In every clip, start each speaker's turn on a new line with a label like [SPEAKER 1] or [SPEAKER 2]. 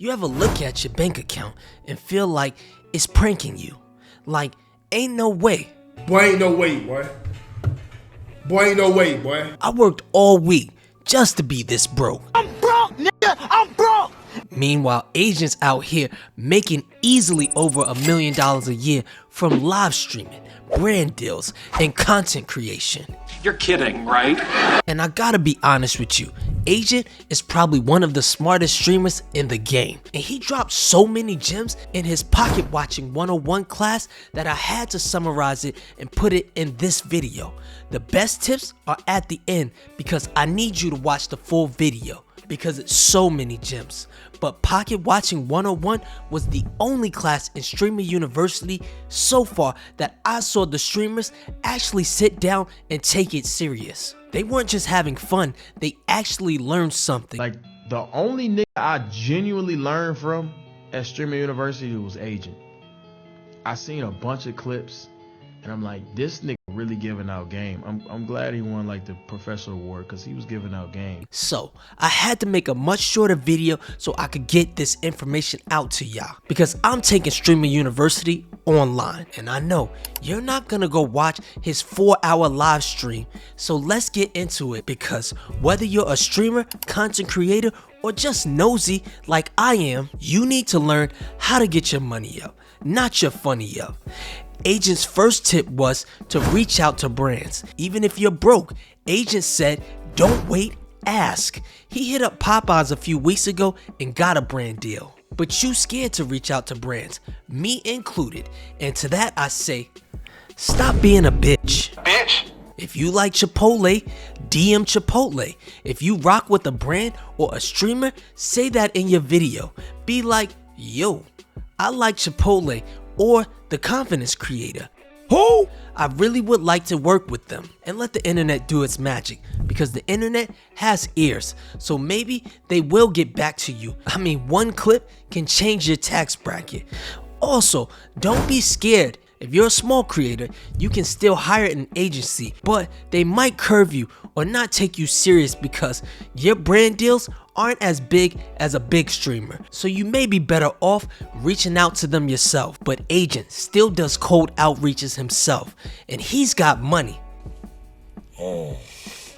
[SPEAKER 1] You ever look at your bank account and feel like it's pranking you? Like, ain't no way.
[SPEAKER 2] Boy, ain't no way, boy. Boy, ain't no way, boy.
[SPEAKER 1] I worked all week just to be this broke.
[SPEAKER 3] I'm broke, nigga. I'm broke.
[SPEAKER 1] Meanwhile, agents out here making easily over $1 million a year from live streaming, brand deals, and content creation.
[SPEAKER 4] You're kidding, right?
[SPEAKER 1] And I gotta be honest with you, Agent is probably one of the smartest streamers in the game. And he dropped so many gems in his Pocket Watching 101 class that I had to summarize it and put it in this video. The best tips are at the end because I need you to watch the full video because it's so many gems. But Pocket Watching 101 was the only class in Streamer University so far that I saw the streamers actually sit down and take it serious. They weren't just having fun, they actually learned something.
[SPEAKER 5] Like, the only nigga I genuinely learned from at Streamer University was Agent. I seen a bunch of clips and I'm like, this nigga really giving out game. I'm glad he won like the professor award because he was giving out game.
[SPEAKER 1] So I had to make a much shorter video so I could get this information out to y'all because I'm taking Streamer University online and I know you're not gonna go watch his 4-hour live stream. So let's get into it because whether you're a streamer, content creator, or just nosy like I am, you need to learn how to get your money up, not your funny up. Agent's first tip was to reach out to brands. Even if you're broke, Agent said, don't wait, ask. He hit up Popeyes a few weeks ago and got a brand deal. But you scared to reach out to brands, me included. And to that I say, stop being a bitch. If you like Chipotle, DM Chipotle. If you rock with a brand or a streamer, say that in your video. Be like, yo, I like Chipotle or the confidence creator. Who? I really would like to work with them and let the internet do its magic because the internet has ears, so maybe they will get back to you. I mean, one clip can change your tax bracket. Also, don't be scared. If you're a small creator, you can still hire an agency, but they might curve you or not take you serious because your brand deals aren't as big as a big streamer. So you may be better off reaching out to them yourself. But Agent still does cold outreaches himself, and he's got money.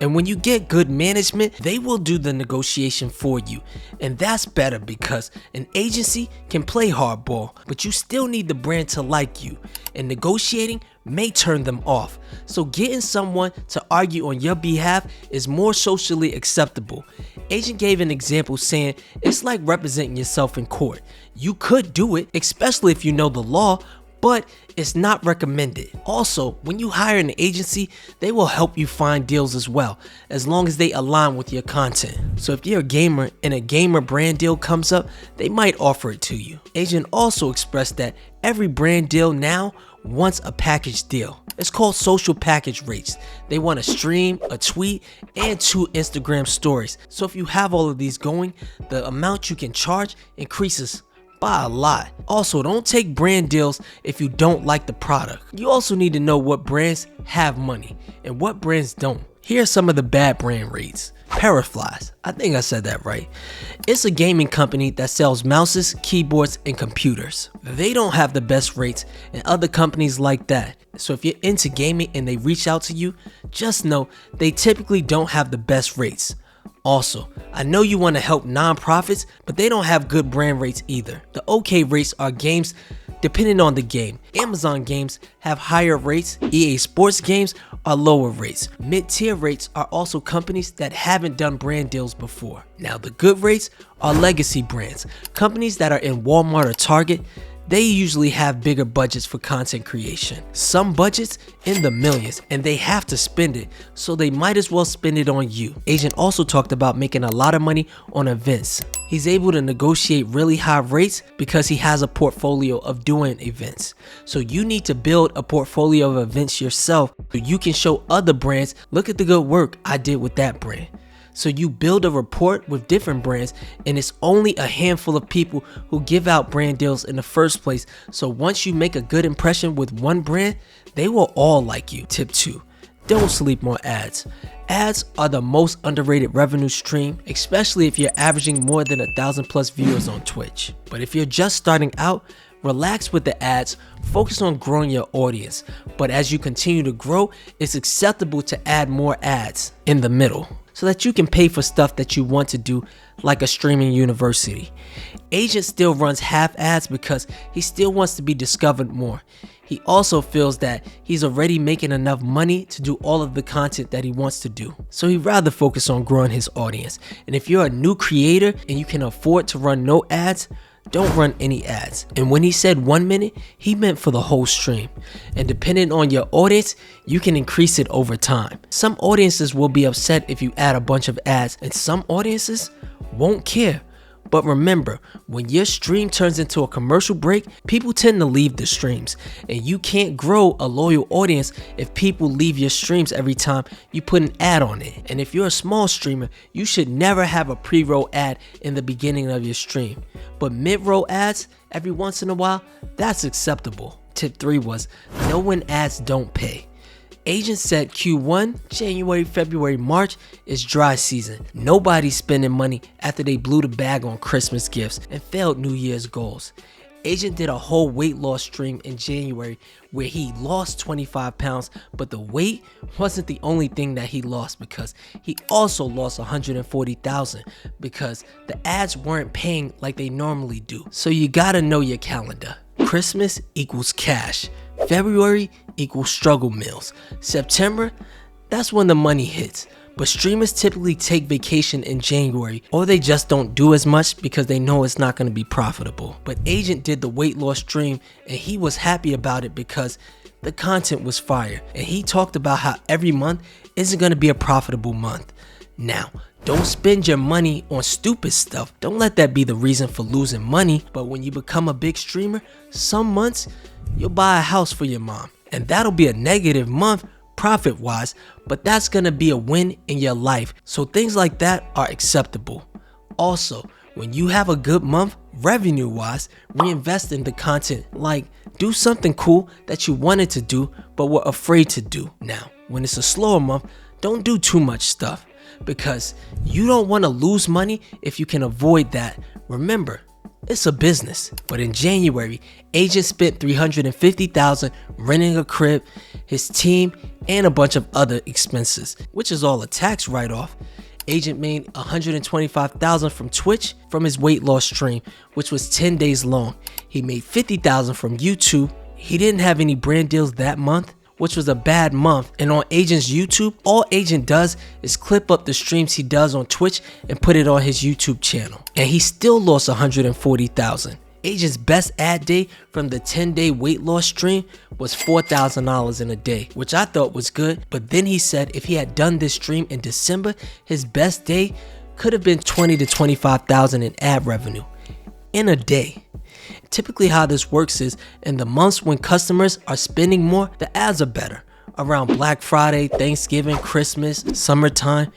[SPEAKER 1] And when you get good management, they will do the negotiation for you. And that's better because an agency can play hardball, but you still need the brand to like you. And negotiating may turn them off. So getting someone to argue on your behalf is more socially acceptable. Agent gave an example saying it's like representing yourself in court. You could do it, especially if you know the law, but it's not recommended. Also, when you hire an agency, they will help you find deals as well, as long as they align with your content. So if you're a gamer and a gamer brand deal comes up, they might offer it to you. Agent also expressed that every brand deal now wants a package deal. It's called social package rates. They want a stream, a tweet, and 2 Instagram stories. So if you have all of these going, the amount you can charge increases by a lot. Also, don't take brand deals if you don't like the product. You also need to know what brands have money and what brands don't. Here are some of the bad brand rates. Paraflies, I think I said that right. It's a gaming company that sells mouses, keyboards, and computers. They don't have the best rates and other companies like that. So if you're into gaming and they reach out to you, just know they typically don't have the best rates. Also, I know you want to help nonprofits, but they don't have good brand rates either. The okay rates are games depending on the game. Amazon games have higher rates, EA Sports games are lower rates. Mid-tier rates are also companies that haven't done brand deals before. Now the good rates are legacy brands. Companies that are in Walmart or Target, they usually have bigger budgets for content creation. Some budgets in the millions and they have to spend it, so they might as well spend it on you. Agent also talked about making a lot of money on events. He's able to negotiate really high rates because he has a portfolio of doing events. So you need to build a portfolio of events yourself so you can show other brands, look at the good work I did with that brand. So you build a report with different brands, and it's only a handful of people who give out brand deals in the first place. So once you make a good impression with one brand, they will all like you. Tip 2, Don't sleep on ads. Ads are the most underrated revenue stream, especially if you're averaging more than 1,000 plus viewers on Twitch. But if you're just starting out, relax with the ads, focus on growing your audience. But as you continue to grow, it's acceptable to add more ads in the middle so that you can pay for stuff that you want to do, like a streaming university. Agent still runs half ads because he still wants to be discovered more. He also feels that he's already making enough money to do all of the content that he wants to do. So he'd rather focus on growing his audience. And if you're a new creator and you can afford to run no ads, don't run any ads. And when he said 1 minute, he meant for the whole stream. And depending on your audience, you can increase it over time. Some audiences will be upset if you add a bunch of ads, and some audiences won't care. But remember, when your stream turns into a commercial break, people tend to leave the streams, and you can't grow a loyal audience if people leave your streams every time you put an ad on it. And if you're a small streamer, you should never have a pre-roll ad in the beginning of your stream. But mid-roll ads, every once in a while, that's acceptable. Tip 3 was, know when ads don't pay. Agent said Q1, January, February, March is dry season. Nobody's spending money after they blew the bag on Christmas gifts and failed New Year's goals. Agent did a whole weight loss stream in January where he lost 25 pounds, but the weight wasn't the only thing that he lost, because he also lost 140,000 because the ads weren't paying like they normally do. So you gotta know your calendar. Christmas equals cash. February equals struggle meals. September, that's when the money hits. But streamers typically take vacation in January, or they just don't do as much because they know it's not going to be profitable. But Agent did the weight loss stream and he was happy about it because the content was fire. And he talked about how every month isn't going to be a profitable month. Now, don't spend your money on stupid stuff. Don't let that be the reason for losing money. But when you become a big streamer, some months you'll buy a house for your mom. And that'll be a negative month profit wise, but that's gonna be a win in your life. So things like that are acceptable. Also, when you have a good month revenue wise, reinvest in the content. Like, do something cool that you wanted to do but were afraid to do. Now, when it's a slower month, don't do too much stuff, because you don't want to lose money if you can avoid that. Remember, it's a business. But in January, Agent spent $350,000 renting a crib, his team, and a bunch of other expenses, which is all a tax write-off. Agent made $125,000 from Twitch from his weight loss stream, which was 10 days long. He made $50,000 from YouTube. He didn't have any brand deals that month, which was a bad month. And on Agent's YouTube, all Agent does is clip up the streams he does on Twitch and put it on his YouTube channel. And he still lost $140,000. Agent's best ad day from the 10-day weight loss stream was $4,000 in a day, which I thought was good. But then he said if he had done this stream in December, his best day could have been $20,000 to $25,000 in ad revenue in a day. Typically how this works is in the months when customers are spending more, the ads are better. Around Black Friday, Thanksgiving, Christmas, summertime,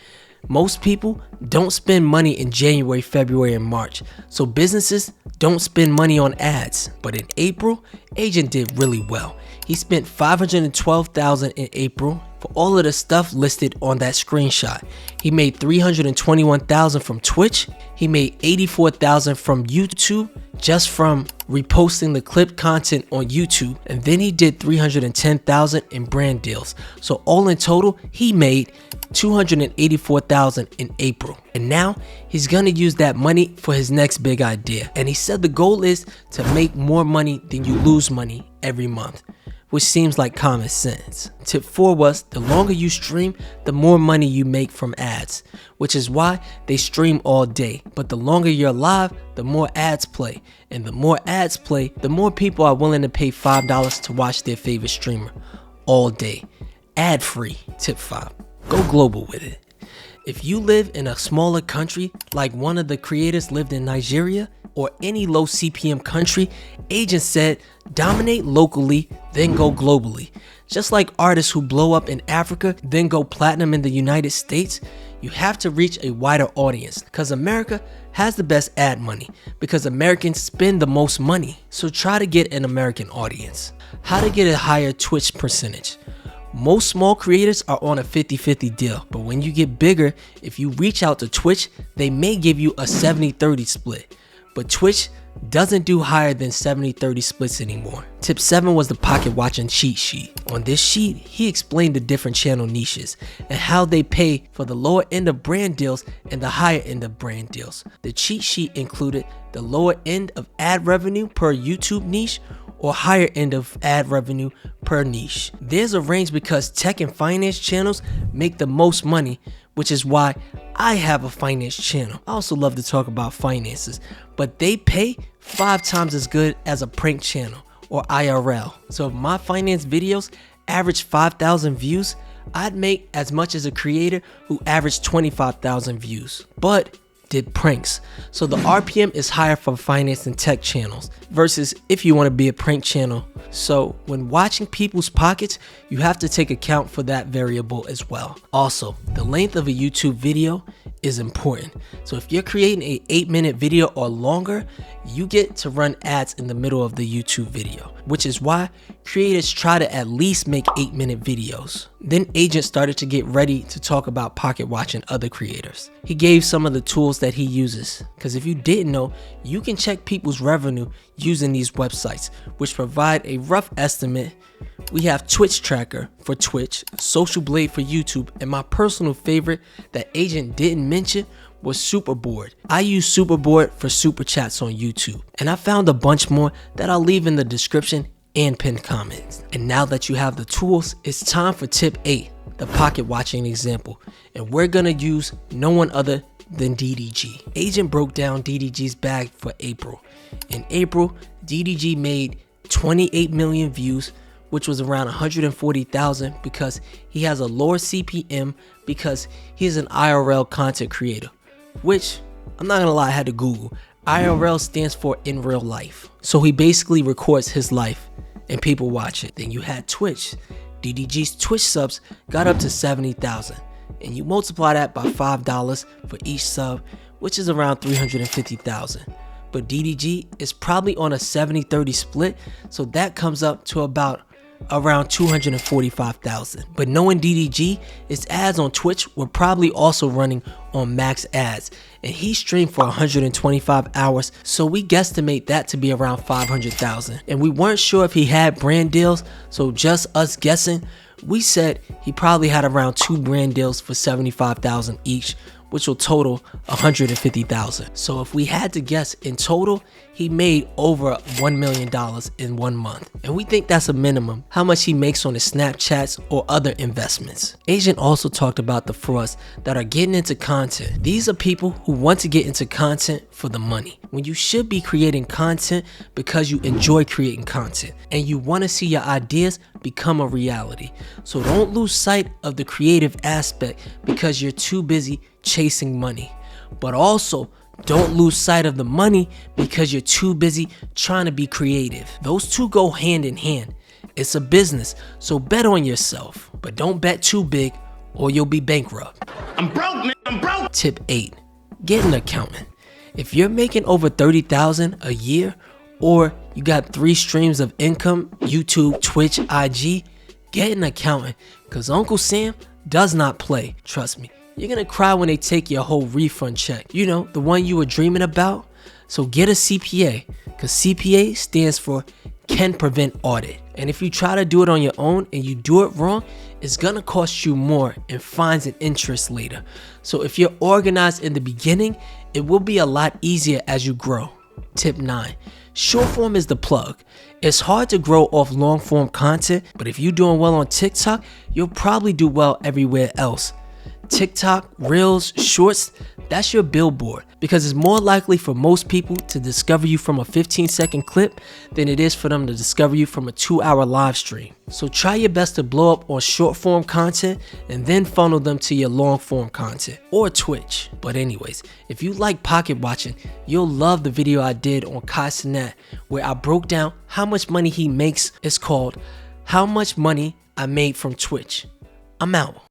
[SPEAKER 1] most people don't spend money in January, February, and March. So businesses don't spend money on ads. But in April, Agent did really well. He spent $512,000 in April for all of the stuff listed on that screenshot. He made $321,000 from Twitch. He made $84,000 from YouTube just from reposting the clip content on YouTube. And then he did $310,000 in brand deals. So all in total, he made $284,000 in April. And now he's gonna use that money for his next big idea. And he said the goal is to make more money than you lose money every month, which seems like common sense. Tip 4 was the longer you stream, the more money you make from ads, which is why they stream all day. But the longer you're live, the more ads play. And the more ads play, the more people are willing to pay $5 to watch their favorite streamer all day. Ad free. Tip 5. Go global with it. If you live in a smaller country, like one of the creators lived in Nigeria, or any low CPM country, Agent said, dominate locally, then go globally. Just like artists who blow up in Africa, then go platinum in the United States, you have to reach a wider audience, because America has the best ad money, because Americans spend the most money. So try to get an American audience. How to get a higher Twitch percentage. Most small creators are on a 50-50 deal, but when you get bigger, if you reach out to Twitch, they may give you a 70-30 split. But Twitch doesn't do higher than 70-30 splits anymore. Tip 7 was the pocket watching cheat sheet. On this sheet, he explained the different channel niches and how they pay for the lower end of brand deals and the higher end of brand deals. The cheat sheet included the lower end of ad revenue per YouTube niche or higher end of ad revenue per niche. There's a range because tech and finance channels make the most money, which is why I have a finance channel. I also love to talk about finances, but they pay 5 times as good as a prank channel or IRL. So if my finance videos average 5,000 views, I'd make as much as a creator who averaged 25,000 views, but did pranks. So the RPM is higher for finance and tech channels versus if you want to be a prank channel. So when watching people's pockets, you have to take account for that variable as well. Also, the length of a YouTube video is important. So if you're creating a 8-minute video or longer, you get to run ads in the middle of the YouTube video, which is why creators try to at least make 8-minute videos. Then Agent started to get ready to talk about pocket watching other creators. He gave some of the tools that he uses, because if you didn't know, you can check people's revenue using these websites, which provide a rough estimate. We have Twitch Tracker for Twitch, Social Blade for YouTube, and my personal favorite that Agent didn't mention was Superboard. I use Superboard for super chats on YouTube, and I found a bunch more that I'll leave in the description and pinned comments. And now that you have the tools, it's time for tip 8, the pocket watching example, and we're gonna use no one other than DDG. Agent broke down DDG's bag for April. In April, DDG made 28 million views, which was around 140,000 because he has a lower CPM because he's an IRL content creator, which I'm not gonna lie, I had to Google. IRL stands for in real life. So he basically records his life and people watch it. Then you had Twitch. DDG's Twitch subs got up to 70,000, and you multiply that by $5 for each sub, which is around 350,000. But DDG is probably on a 70-30 split, so that comes up to about around 245,000. But knowing DDG, his ads on Twitch were probably also running on max ads, and he streamed for 125 hours, so we guesstimate that to be around 500,000. And we weren't sure if he had brand deals, so just us guessing, we said he probably had around 2 brand deals for 75,000 each, which will total 150,000. So if we had to guess, in total, he made over $1 million in 1 month. And we think that's a minimum, how much he makes on his Snapchats or other investments. Agent also talked about the frauds that are getting into content. These are people who want to get into content for the money, when you should be creating content because you enjoy creating content and you want to see your ideas become a reality. So don't lose sight of the creative aspect because you're too busy chasing money, but also don't lose sight of the money because you're too busy trying to be creative. Those two go hand in hand. It's a business, so bet on yourself, but don't bet too big or you'll be bankrupt.
[SPEAKER 3] I'm broke, man. I'm broke.
[SPEAKER 1] Tip 8, get an accountant. If you're making over 30,000 a year, or you got 3 streams of income, YouTube, Twitch, IG, get an accountant, because Uncle Sam does not play. Trust me, you're gonna cry when they take your whole refund check. You know, the one you were dreaming about. So get a CPA, because CPA stands for can prevent audit. And if you try to do it on your own and you do it wrong, it's gonna cost you more in fines and interest later. So if you're organized in the beginning, it will be a lot easier as you grow. Tip 9, short form is the plug. It's hard to grow off long form content, but if you're doing well on TikTok, you'll probably do well everywhere else. TikTok, Reels, Shorts, that's your billboard, because it's more likely for most people to discover you from a 15-second clip than it is for them to discover you from a 2-hour live stream. So try your best to blow up on short form content and then funnel them to your long form content or Twitch. But anyways, if you like pocket watching, you'll love the video I did on Kai Cenat where I broke down how much money he makes. It's called How Much Money I Made from Twitch. I'm out.